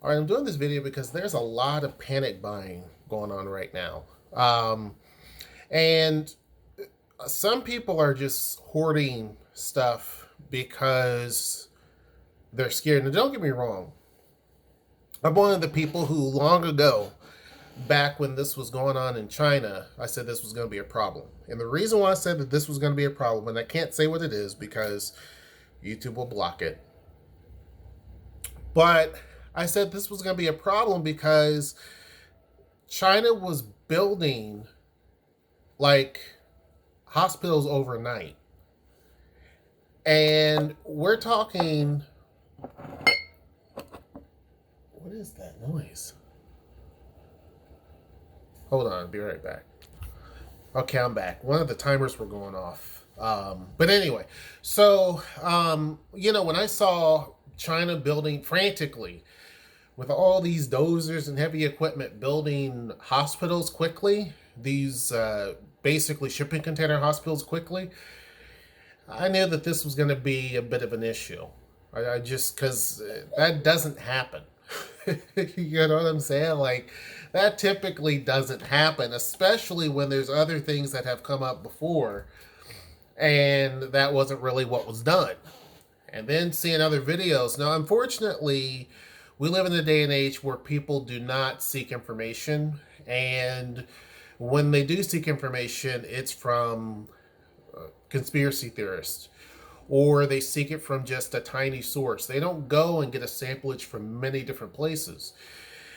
All right, I'm doing this video because there's a lot of panic buying going on right now. And some people are just hoarding stuff because they're scared. And don't get me wrong, I'm one of the people who long ago, back when this was going on in China, I said this was going to be a problem. And the reason why I said that this was going to be a problem, and I can't say what it is because YouTube will block it, but I said this was going to be a problem because China was building like hospitals overnight. And we're talking. What is that noise? Hold on, I'll be right back. Okay, I'm back. One of the timers were going off. But anyway, so, when I saw China building frantically with all these dozers and heavy equipment building hospitals quickly, these basically shipping container hospitals quickly, I knew that this was going to be a bit of an issue. I just, because that doesn't happen. You know what I'm saying? Like, that typically doesn't happen, especially when there's other things that have come up before, and that wasn't really what was done. And then seeing other videos. Now, unfortunately, we live in a day and age where people do not seek information, and when they do seek information, it's from conspiracy theorists, or they seek it from just a tiny source. They don't go and get a samplage from many different places.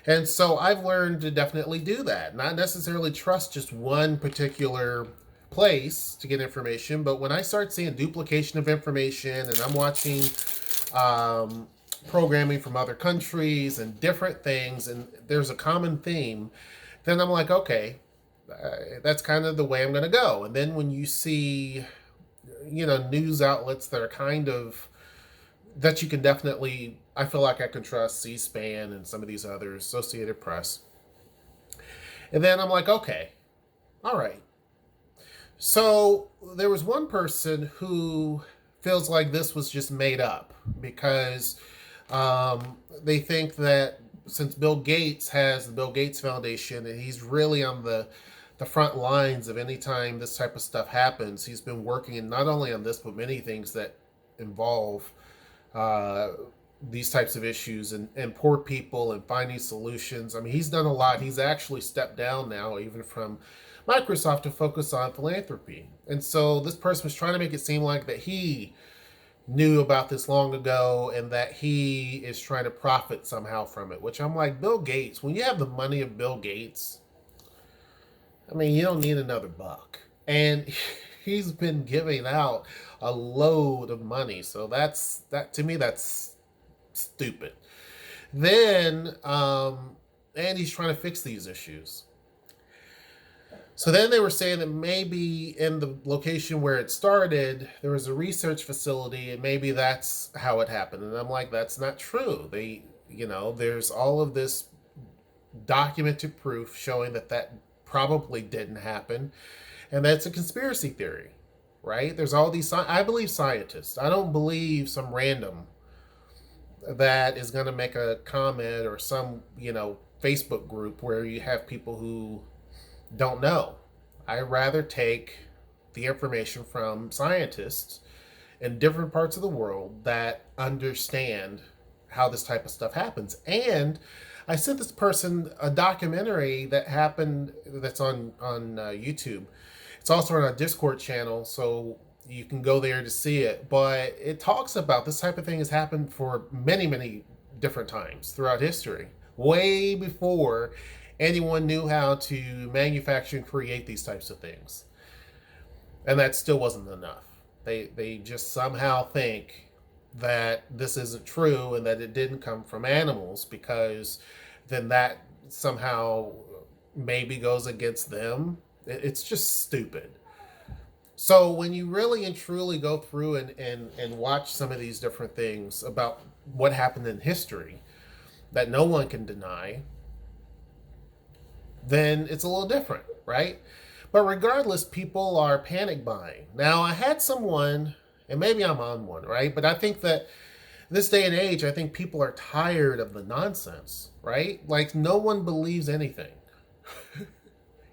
And so I've learned to definitely do that, not necessarily trust just one particular place to get information, but when I start seeing duplication of information and I'm watching programming from other countries and different things, and there's a common theme, then I'm like, okay, that's kind of the way I'm going to go. And then when you see, news outlets that are kind of, that you can definitely, I feel like I can trust, C-SPAN and some of these others, Associated Press. And then I'm like, okay, all right. So there was one person who feels like this was just made up because they think that since Bill Gates has the Bill Gates Foundation and he's really on the front lines of any time this type of stuff happens, he's been working not only on this but many things that involve uh, these types of issues and poor people and finding solutions. I mean, he's done a lot. He's actually stepped down now, even from Microsoft, to focus on philanthropy. And so this person was trying to make it seem like that he knew about this long ago and that he is trying to profit somehow from it, which I'm like, Bill Gates, when you have the money of Bill Gates, I mean, you don't need another buck. And he's been giving out a load of money. So that to me, that's stupid. Then, and he's trying to fix these issues. So then they were saying that maybe in the location where it started, there was a research facility, and maybe that's how it happened. And I'm like, that's not true. There's all of this documented proof showing that that probably didn't happen, and that's a conspiracy theory, right? There's all these. I believe scientists. I don't believe some random that is going to make a comment or some Facebook group where you have people who don't know. I rather take the information from scientists in different parts of the world that understand how this type of stuff happens. And I sent this person a documentary that happened that's on YouTube. It's also on our Discord channel, so you can go there to see it. But it talks about this type of thing has happened for many, many different times throughout history, way before anyone knew how to manufacture and create these types of things. And that still wasn't enough. They just somehow think that this isn't true and that it didn't come from animals, because then that somehow maybe goes against them. It's just stupid. So when you really and truly go through and watch some of these different things about what happened in history that no one can deny, then it's a little different, right? But regardless, people are panic buying. Now, I had someone, and maybe I'm on one, right? But I think that This day and age, I think people are tired of the nonsense, right? Like no one believes anything.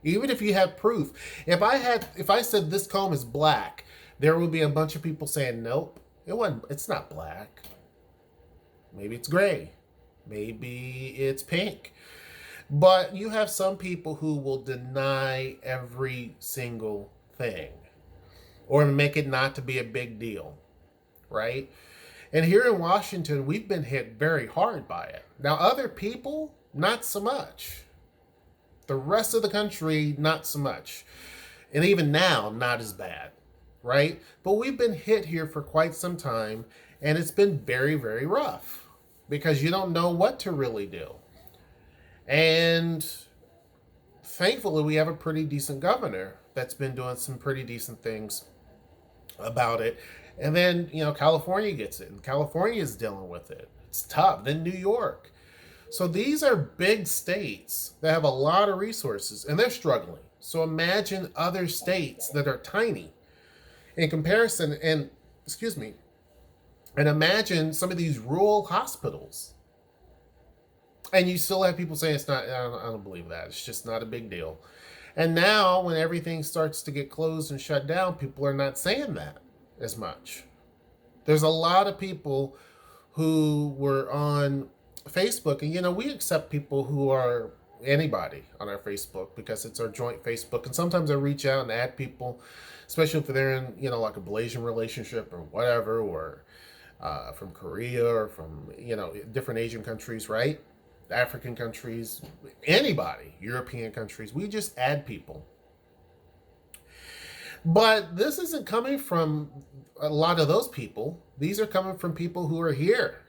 Even if you have proof. If I said this comb is black, there would be a bunch of people saying, nope, it's not black. Maybe it's gray. Maybe it's pink. But you have some people who will deny every single thing or make it not to be a big deal, right? And here in Washington, we've been hit very hard by it. Now, other people, not so much. The rest of the country, not so much. And even now, not as bad, right? But we've been hit here for quite some time, and it's been very, very rough because you don't know what to really do. And thankfully, we have a pretty decent governor that's been doing some pretty decent things about it. And then, California gets it, and California is dealing with it. It's tough. Then New York. So these are big states that have a lot of resources, and they're struggling. So imagine other states that are tiny in comparison, and imagine some of these rural hospitals. And you still have people saying it's not, I don't believe that. It's just not a big deal. And now when everything starts to get closed and shut down, people are not saying that as much. There's a lot of people who were on Facebook, and we accept people who are anybody on our Facebook because it's our joint Facebook. And sometimes I reach out and add people, especially if they're in, like a Malaysian relationship or whatever, or from Korea or from, different Asian countries, right? African countries, anybody, European countries. We just add people. But this isn't coming from a lot of those people. These are coming from people who are here.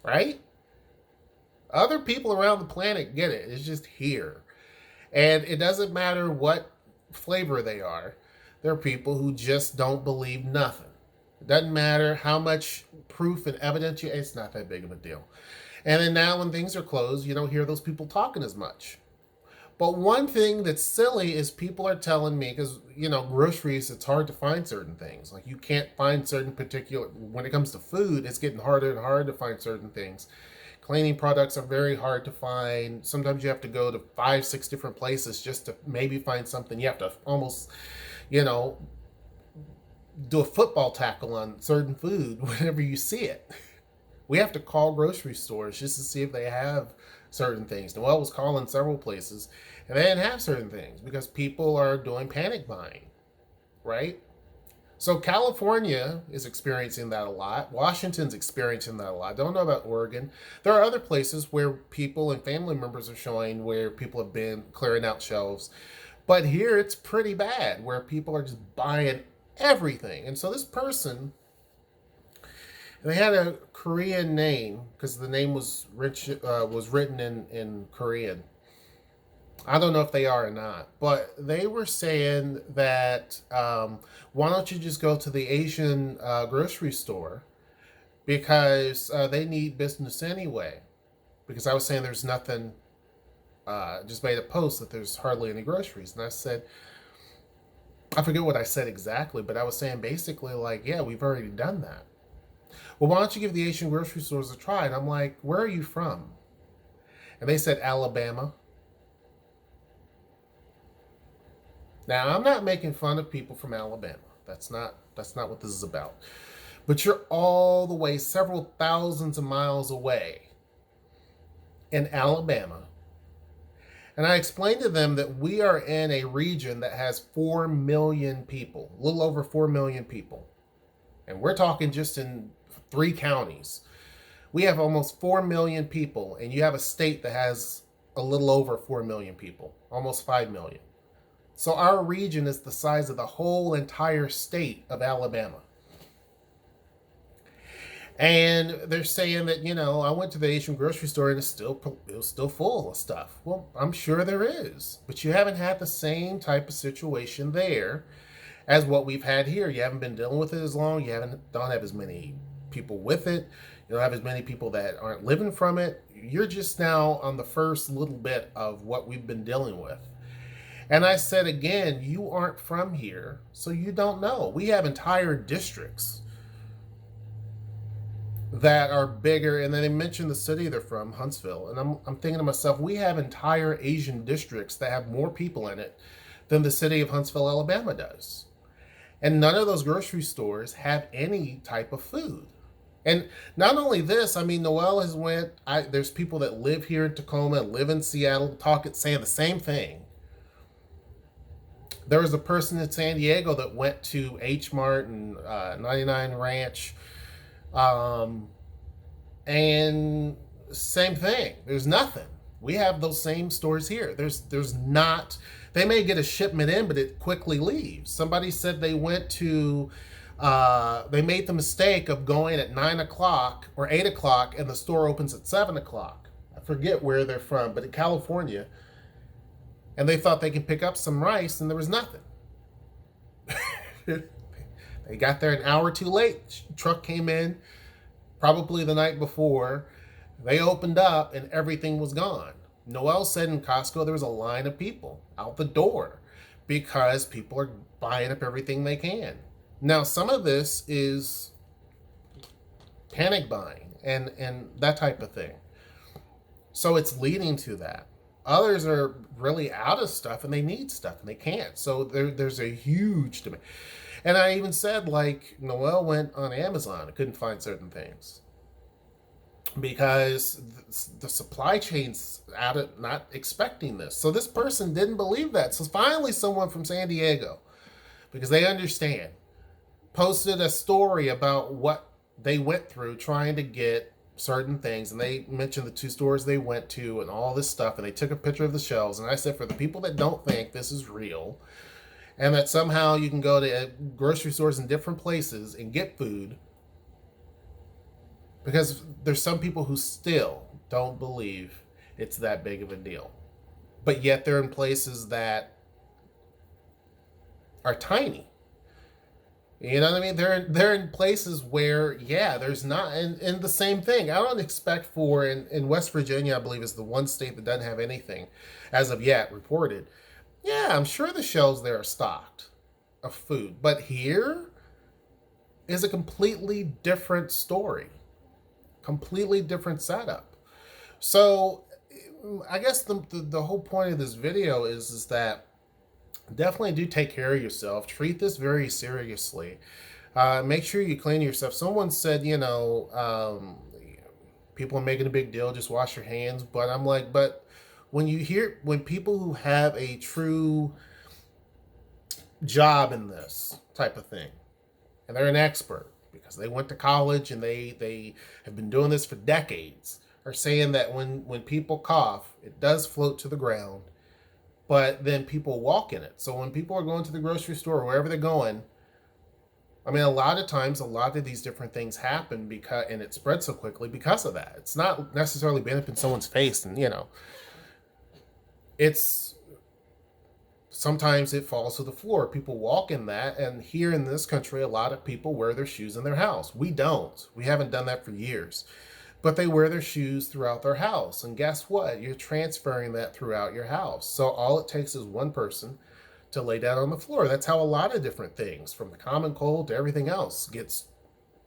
Right? Other people around the planet get it. It's just here. And it doesn't matter what flavor they are. There are people who just don't believe nothing. It doesn't matter how much proof and evidence it's not that big of a deal. And then now when things are closed, you don't hear those people talking as much. But one thing that's silly is people are telling me, because, groceries, it's hard to find certain things. Like you can't find certain when it comes to food, it's getting harder and harder to find certain things. Cleaning products are very hard to find. Sometimes you have to go to 5-6 different places just to maybe find something. You have to almost, do a football tackle on certain food whenever you see it. We have to call grocery stores just to see if they have certain things. Noelle was calling several places, and they didn't have certain things because people are doing panic buying, right? So California is experiencing that a lot. Washington's experiencing that a lot. Don't know about Oregon. There are other places where people and family members are showing where people have been clearing out shelves. But here it's pretty bad where people are just buying everything. And so this person, they had a Korean name because the name was written in Korean. I don't know if they are or not, but they were saying that why don't you just go to the Asian grocery store because they need business anyway. Because I was saying there's nothing, just made a post that there's hardly any groceries. And I said, I forget what I said exactly, but I was saying basically like, yeah, we've already done that. Well, why don't you give the Asian grocery stores a try? And I'm like, where are you from? And they said Alabama. Now, I'm not making fun of people from Alabama. That's not what this is about. But you're all the way several thousands of miles away in Alabama. And I explained to them that we are in a region that has 4 million people, a little over 4 million people. And we're talking just in 3 counties. We have almost 4 million people, and you have a state that has a little over 4 million people, almost 5 million. So our region is the size of the whole entire state of Alabama. And they're saying that, I went to the Asian grocery store and it was still full of stuff. Well, I'm sure there is, but you haven't had the same type of situation there as what we've had here. You haven't been dealing with it as long. You don't have as many people with it. You don't have as many people that aren't living from it. You're just now on the first little bit of what we've been dealing with. And I said again, you aren't from here, so you don't know. We have entire districts that are bigger, and then they mention the city they're from, Huntsville, and I'm thinking to myself, we have entire Asian districts that have more people in it than the city of Huntsville, Alabama does. And none of those grocery stores have any type of food. And not only this, I mean, Noelle has went. There's people that live here in Tacoma, live in Seattle, saying the same thing. There was a person in San Diego that went to H Mart and 99 Ranch, um, and same thing. There's nothing. We have those same stores here. There's not. They may get a shipment in, but it quickly leaves. Somebody said they went to. They made the mistake of going at 9 o'clock or 8 o'clock, and the store opens at 7 o'clock. I forget where they're from, but in California, and they thought they could pick up some rice, and there was nothing. They got there an hour too late. Truck came in, probably the night before. They opened up, and everything was gone. Noelle said in Costco there was a line of people out the door because people are buying up everything they can. Now, some of this is panic buying and that type of thing. So it's leading to that. Others are really out of stuff and they need stuff and they can't. So there's a huge demand. And I even said, like, Noelle went on Amazon and couldn't find certain things because the supply chain's out of not expecting this. So this person didn't believe that. So finally someone from San Diego, because they understand, posted a story about what they went through trying to get certain things, and they mentioned the 2 stores they went to and all this stuff, and they took a picture of the shelves. And I said, for the people that don't think this is real and that somehow you can go to grocery stores in different places and get food, because there's some people who still don't believe it's that big of a deal, but yet they're in places that are tiny. You know what I mean? They're in places where, yeah, there's not, and the same thing. I don't expect in West Virginia, I believe, is the one state that doesn't have anything as of yet reported. Yeah, I'm sure the shelves there are stocked of food, but here is a completely different story, completely different setup. So I guess the whole point of this video is that definitely do take care of yourself. Treat this very seriously. Make sure you clean yourself. Someone said, people are making a big deal, just wash your hands. But I'm like, but when people who have a true job in this type of thing, and they're an expert because they went to college and they have been doing this for decades, are saying that when people cough, it does float to the ground, but then people walk in it. So when people are going to the grocery store or wherever they're going, I mean, a lot of times, a lot of these different things happen and it spreads so quickly because of that. It's not necessarily been up in someone's face, and it's sometimes it falls to the floor. People walk in that, and here in this country, a lot of people wear their shoes in their house. We don't. We haven't done that for years. But they wear their shoes throughout their house. And guess what? You're transferring that throughout your house. So all it takes is one person to lay down on the floor. That's how a lot of different things, from the common cold to everything else, gets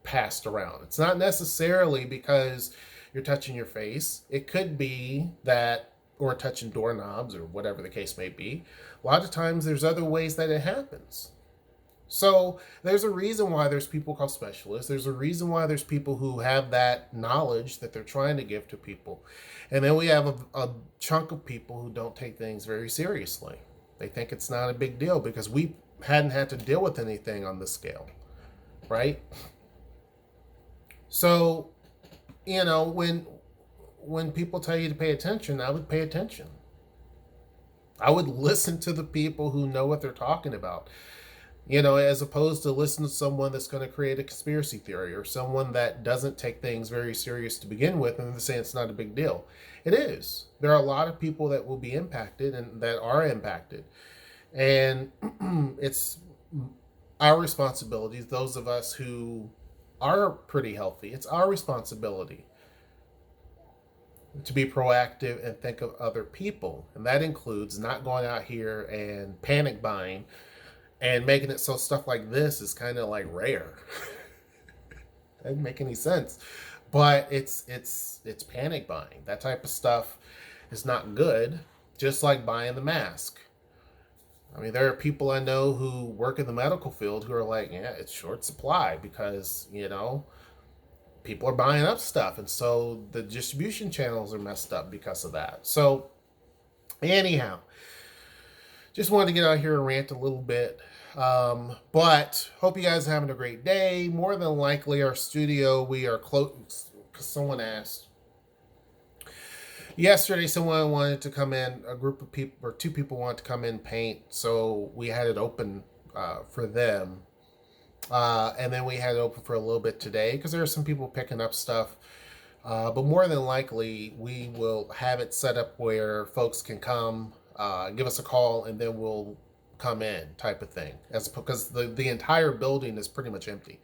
passed around. It's not necessarily because you're touching your face. It could be that, or touching doorknobs or whatever the case may be. A lot of times there's other ways that it happens. So there's a reason why there's people called specialists. There's a reason why there's people who have that knowledge that they're trying to give to people. And then we have a chunk of people who don't take things very seriously. They think it's not a big deal because we hadn't had to deal with anything on this scale, right? So, when people tell you to pay attention, I would pay attention. I would listen to the people who know what they're talking about. As opposed to listen to someone that's going to create a conspiracy theory, or someone that doesn't take things very serious to begin with and they're saying it's not a big deal. It is. There are a lot of people that will be impacted and that are impacted. And it's our responsibility, those of us who are pretty healthy, it's our responsibility to be proactive and think of other people. And that includes not going out here and panic buying and making it so stuff like this is kind of like rare. That doesn't make any sense. But it's panic buying. That type of stuff is not good. Just like buying the mask. I mean, there are people I know who work in the medical field who are like, yeah, it's short supply because, people are buying up stuff. And so the distribution channels are messed up because of that. So, anyhow, just wanted to get out here and rant a little bit. But hope you guys are having a great day. More than likely, our studio, we are close. Because someone asked yesterday, someone wanted to come in, a group of people, or two people wanted to come in and paint. So we had it open for them. And then we had it open for a little bit today because there are some people picking up stuff. But more than likely, we will have it set up where folks can come, give us a call, and then we'll come in type of thing. Because the entire building is pretty much empty.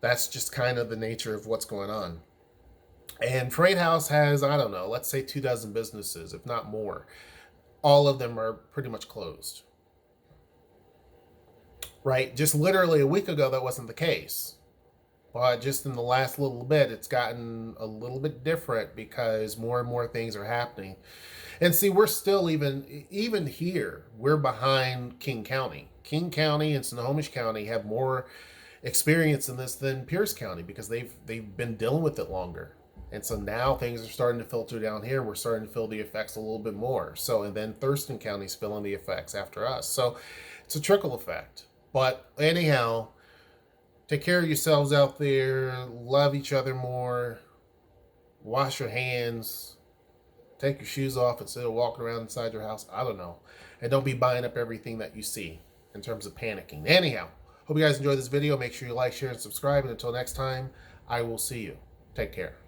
That's just kind of the nature of what's going on. And Freight House has, I don't know, let's say 24 businesses, if not more. All of them are pretty much closed. Right? Just literally a week ago, that wasn't the case. But just in the last little bit, it's gotten a little bit different because more and more things are happening. And see, we're still even here, we're behind King County. King County and Snohomish County have more experience in this than Pierce County because they've been dealing with it longer. And so now things are starting to filter down here. We're starting to feel the effects a little bit more. So, and then Thurston County's feeling the effects after us. So it's a trickle effect. But anyhow, take care of yourselves out there. Love each other more. Wash your hands. Take your shoes off instead of walking around inside your house. I don't know. And don't be buying up everything that you see in terms of panicking. Anyhow, hope you guys enjoyed this video. Make sure you like, share, and subscribe. And until next time, I will see you. Take care.